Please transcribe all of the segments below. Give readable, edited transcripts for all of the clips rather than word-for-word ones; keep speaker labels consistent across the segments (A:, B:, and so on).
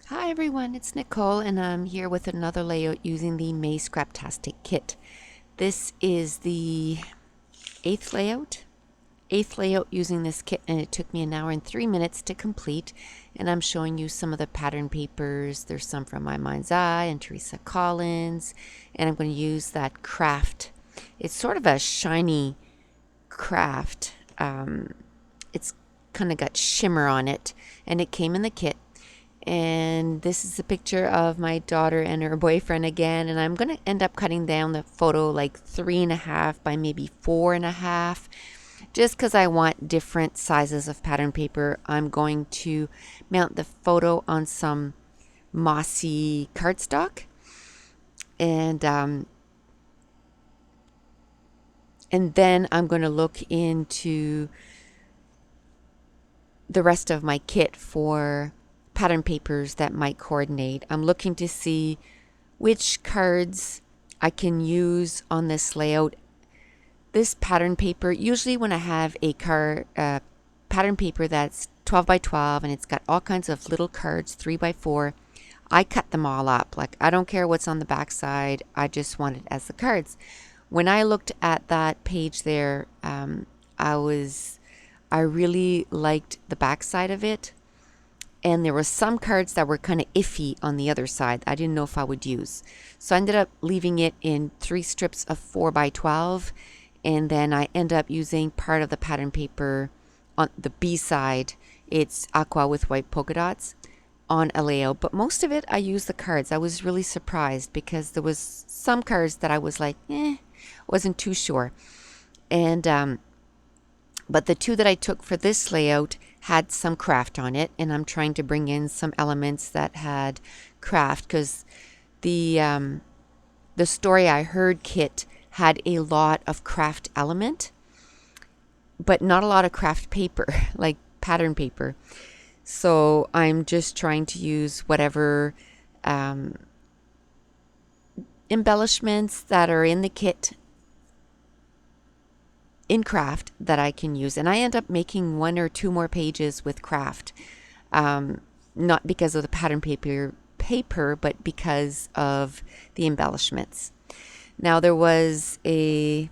A: Hi everyone, it's Nicole and I'm here with another layout using the May Scraptastic kit. This is the eighth layout using this kit, and it took me an hour and 3 minutes to complete. And I'm showing you some of the pattern papers. There's some from My Mind's Eye and Teresa Collins, and I'm going to use that craft. It's sort of a shiny craft. It's kind of got shimmer on it, and it came in the kit. And this is a picture of my daughter and her boyfriend again, and I'm going to end up cutting down the photo like 3.5 by maybe 4.5, just because I want different sizes of pattern paper. I'm going to mount the photo on some mossy cardstock, and then I'm going to look into the rest of my kit for pattern papers that might coordinate. I'm looking to see which cards I can use on this layout. This pattern paper, usually when I have a pattern paper that's 12 by 12 and it's got all kinds of little cards, 3 by 4, I cut them all up. Like, I don't care what's on the back side, I just want it as the cards. When I looked at that page there, I really liked the back side of it. And there were some cards that were kind of iffy on the other side. I didn't know if I would use. So I ended up leaving it in 3 strips of 4 by 12. And then I end up using part of the pattern paper on the B side. It's aqua with white polka dots on a layout. But most of it, I used the cards. I was really surprised because there was some cards that I was like, wasn't too sure. And but the 2 that I took for this layout had some craft on it, and I'm trying to bring in some elements that had craft, because the Story I Heard kit had a lot of craft element, but not a lot of craft paper, like pattern paper. So I'm just trying to use whatever embellishments that are in the kit in craft that I can use, and I end up making 1 or 2 more pages with craft, not because of the pattern paper, but because of the embellishments. Now there was the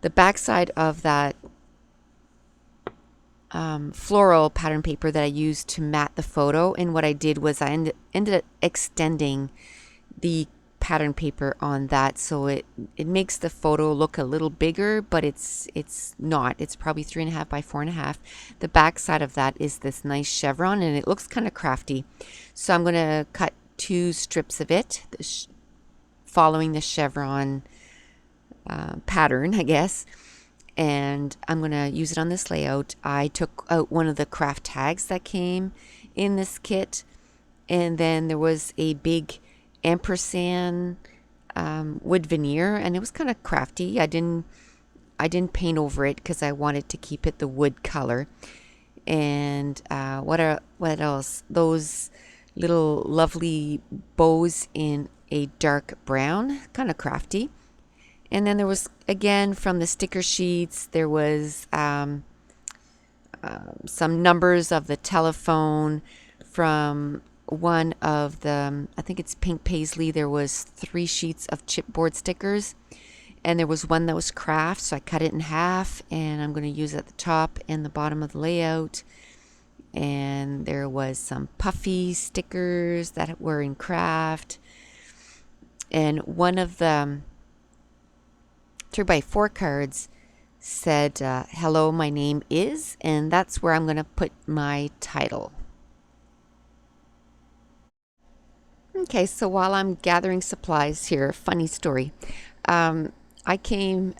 A: backside of that floral pattern paper that I used to mat the photo, and what I did was I ended up extending the pattern paper on that, so it makes the photo look a little bigger, but it's not. It's probably 3.5 by 4.5. The back side of that is this nice chevron, and it looks kind of crafty. So I'm going to cut 2 strips of it, following the chevron pattern, I guess, and I'm going to use it on this layout. I took out one of the craft tags that came in this kit, and then there was a big ampersand wood veneer, and it was kind of crafty. I didn't paint over it because I wanted to keep it the wood color. And what else? Those little lovely bows in a dark brown, kind of crafty. And then there was, again, from the sticker sheets, there was some numbers of the telephone. From one of the, I think it's pink paisley, there was 3 sheets of chipboard stickers, and there was one that was craft, so I cut it in half, and I'm going to use it at the top and the bottom of the layout. And there was some puffy stickers that were in craft, and one of the 3x4 cards said, hello, my name is, and that's where I'm going to put my title. Okay, so while I'm gathering supplies here, funny story. I came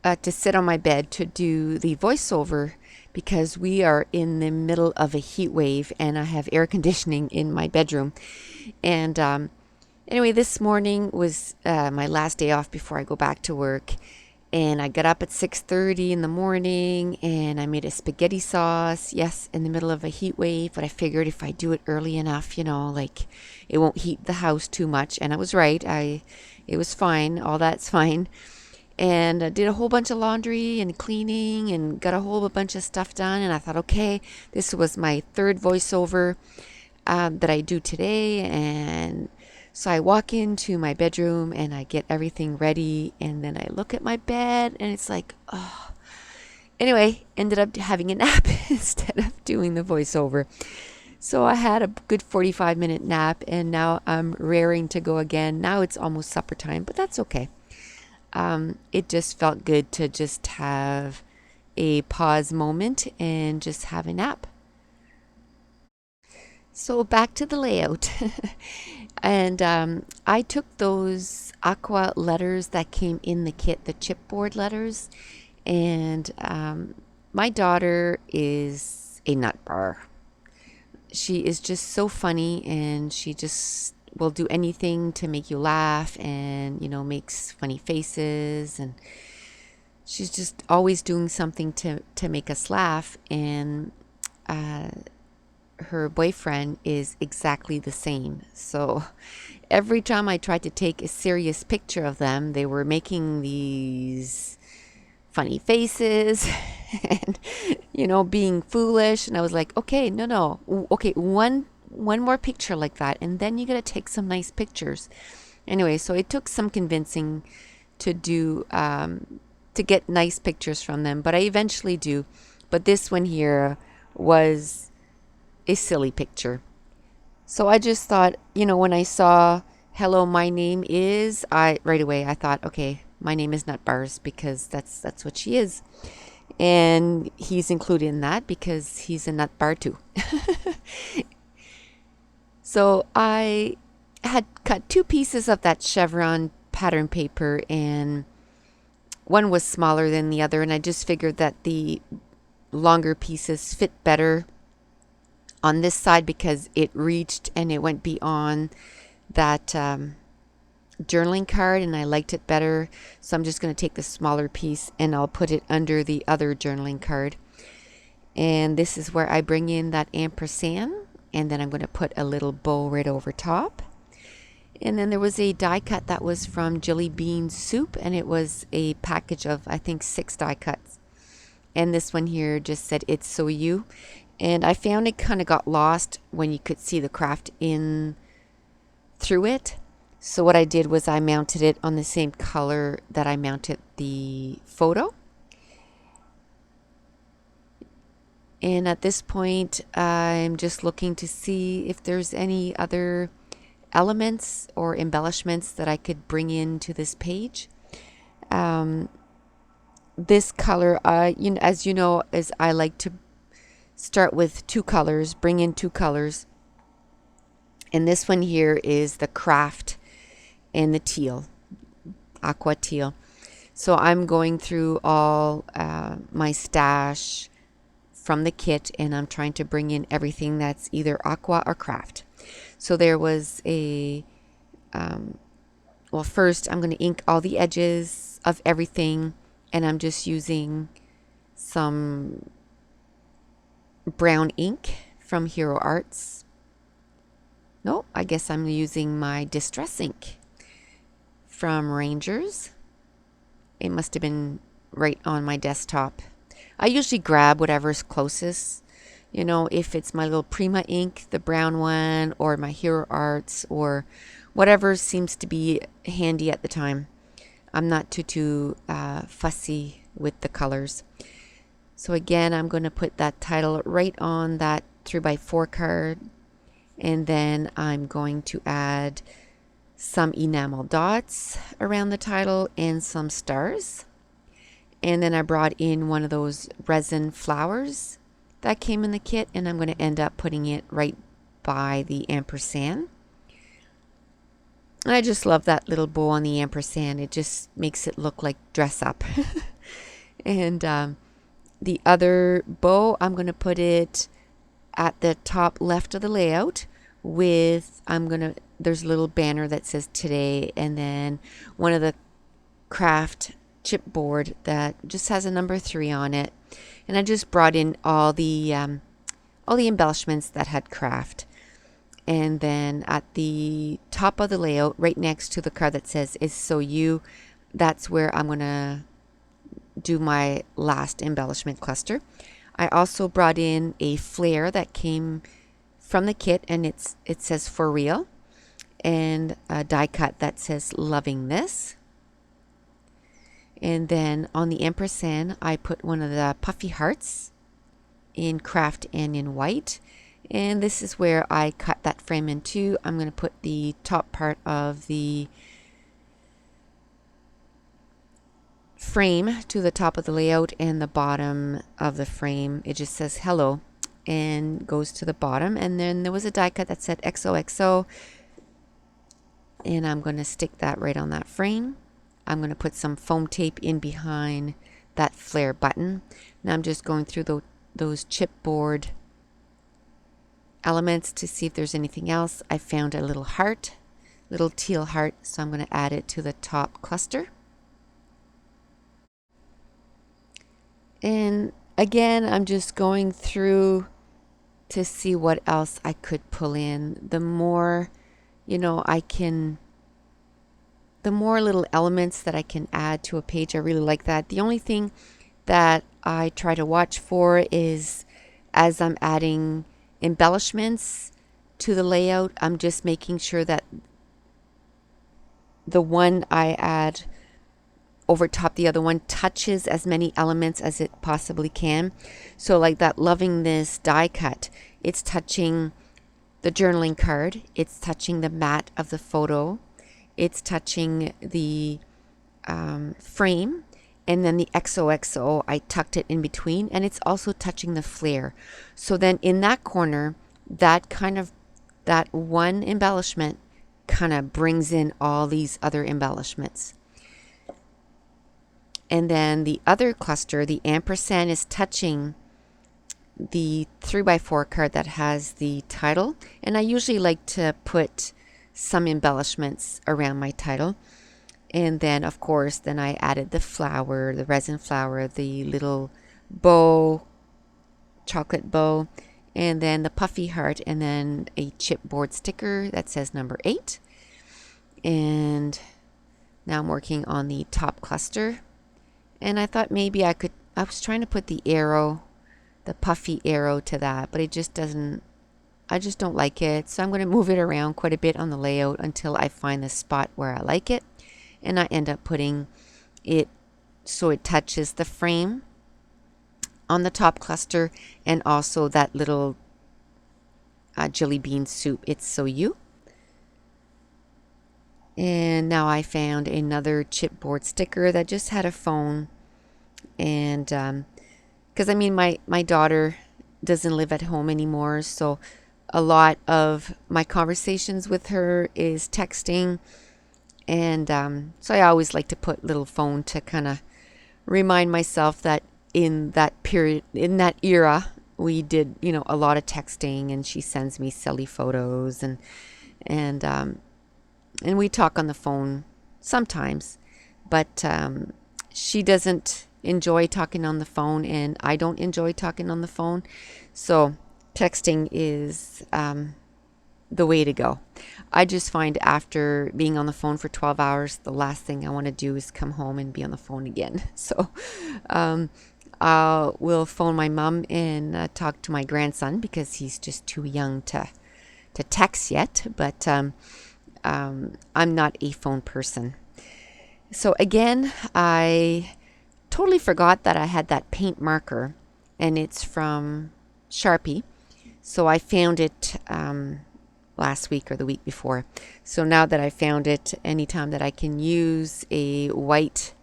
A: to sit on my bed to do the voiceover because we are in the middle of a heat wave and I have air conditioning in my bedroom. And anyway, this morning was my last day off before I go back to work. And I got up at 6:30 in the morning and I made a spaghetti sauce, yes, in the middle of a heat wave, but I figured if I do it early enough, like it won't heat the house too much. And I was right. It was fine. All that's fine. And I did a whole bunch of laundry and cleaning and got a whole bunch of stuff done. And I thought, okay, this was my 3rd voiceover. that I do today. And so I walk into my bedroom and I get everything ready, and then I look at my bed and it's like, oh. Anyway, ended up having a nap instead of doing the voiceover. So I had a good 45-minute nap, and now I'm raring to go again. Now it's almost supper time, but that's okay. It just felt good to just have a pause moment and just have a nap. So back to the layout. And I took those aqua letters that came in the kit, the chipboard letters, and my daughter is a nut bar. She is just so funny, and she just will do anything to make you laugh, and makes funny faces, and she's just always doing something to make us laugh. And her boyfriend is exactly the same. So every time I tried to take a serious picture of them, they were making these funny faces and being foolish. And I was like, okay, no, okay, one more picture like that, and then you gotta take some nice pictures. Anyway, so it took some convincing to do to get nice pictures from them, but I eventually do. But this one here was a silly picture. So I just thought, when I saw hello, my name is, right away I thought, okay, my name is Nut Bars, because that's what she is. And he's included in that because he's a nut bar too. So I had cut 2 pieces of that chevron pattern paper, and one was smaller than the other, and I just figured that the longer pieces fit better on this side because it reached and it went beyond that journaling card, and I liked it better. So I'm just going to take the smaller piece and I'll put it under the other journaling card. And this is where I bring in that ampersand, and then I'm going to put a little bow right over top. And then there was a die cut that was from Jelly Bean Soup, and it was a package of, I think, 6 die cuts. And this one here just said, "It's so you." And I found it kind of got lost when you could see the craft in through it. So what I did was I mounted it on the same color that I mounted the photo. And at this point, I'm just looking to see if there's any other elements or embellishments that I could bring into this page. This color, as you know, is I like to start with 2 colors, bring in 2 colors. And this one here is the craft and the teal, aqua teal. So I'm going through all my stash from the kit, and I'm trying to bring in everything that's either aqua or craft. So there was a, well, first I'm going to ink all the edges of everything, and I'm just using some brown ink from Hero Arts. No, I guess I'm using my Distress ink from Rangers. It must have been right on my desktop. I usually grab whatever's closest. If it's my little Prima ink, the brown one, or my Hero Arts, or whatever seems to be handy at the time. I'm not too fussy with the colors. So again, I'm going to put that title right on that 3x4 card, and then I'm going to add some enamel dots around the title and some stars. And then I brought in one of those resin flowers that came in the kit, and I'm going to end up putting it right by the ampersand. And I just love that little bow on the ampersand. It just makes it look like dress up. And the other bow, I'm going to put it at the top left of the layout with, there's a little banner that says today, and then one of the craft chipboard that just has a number 3 on it. And I just brought in all the embellishments that had craft. And then at the top of the layout, right next to the card that says "Is so you," that's where I'm going to do my last embellishment cluster. I also brought in a flare that came from the kit, and it says for real, and a die cut that says loving this. And then on the ampersand, I put one of the puffy hearts in craft and in white. And this is where I cut that frame in two. I'm going to put the top part of the frame to the top of the layout, and the bottom of the frame, it just says hello and goes to the bottom. And then there was a die cut that said XOXO, and I'm going to stick that right on that frame. I'm going to put some foam tape in behind that flare button. Now I'm just going through those chipboard elements to see if there's anything else. I found a little heart, little teal heart, so I'm going to add it to the top cluster. And again, I'm just going through to see what else I could pull in. The more, the more little elements that I can add to a page, I really like that. The only thing that I try to watch for is, as I'm adding embellishments to the layout, I'm just making sure that the one I add over top the other one touches as many elements as it possibly can. So like that loving this die cut, it's touching the journaling card, it's touching the mat of the photo, it's touching the frame, and then the XOXO, I tucked it in between, and it's also touching the flare. So then in that corner, that one embellishment kind of brings in all these other embellishments. And then the other cluster, the ampersand, is touching the 3x4 card that has the title. And I usually like to put some embellishments around my title. And then, of course, then I added the flower, the resin flower, the little bow, chocolate bow, and then the puffy heart, and then a chipboard sticker that says number 8. And now I'm working on the top cluster. And I thought maybe I was trying to put the arrow, the puffy arrow to that, but it just doesn't, I just don't like it. So I'm going to move it around quite a bit on the layout until I find the spot where I like it. And I end up putting it so it touches the frame on the top cluster, and also that little jelly bean soup, it's so you. And now I found another chipboard sticker that just had a phone. And because my daughter doesn't live at home anymore, so a lot of my conversations with her is texting. And so I always like to put little phone to kind of remind myself that in that period, in that era, we did, a lot of texting, and she sends me silly photos, and we talk on the phone sometimes, but she doesn't enjoy talking on the phone, and I don't enjoy talking on the phone. So texting is the way to go. I just find after being on the phone for 12 hours, the last thing I want to do is come home and be on the phone again. So I will phone my mom and talk to my grandson, because he's just too young to text yet. But I'm not a phone person. So again, I totally forgot that I had that paint marker, and it's from Sharpie. So I found it last week or the week before. So now that I found it, anytime that I can use a white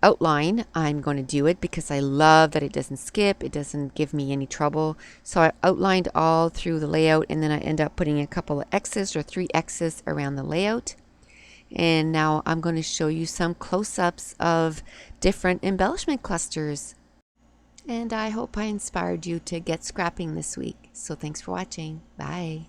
A: outline, I'm going to do it, because I love that it doesn't skip, it doesn't give me any trouble. So I outlined all through the layout, and then I end up putting a couple of X's or 3 X's around the layout. And now I'm going to show you some close-ups of different embellishment clusters. And I hope I inspired you to get scrapping this week. So thanks for watching. Bye.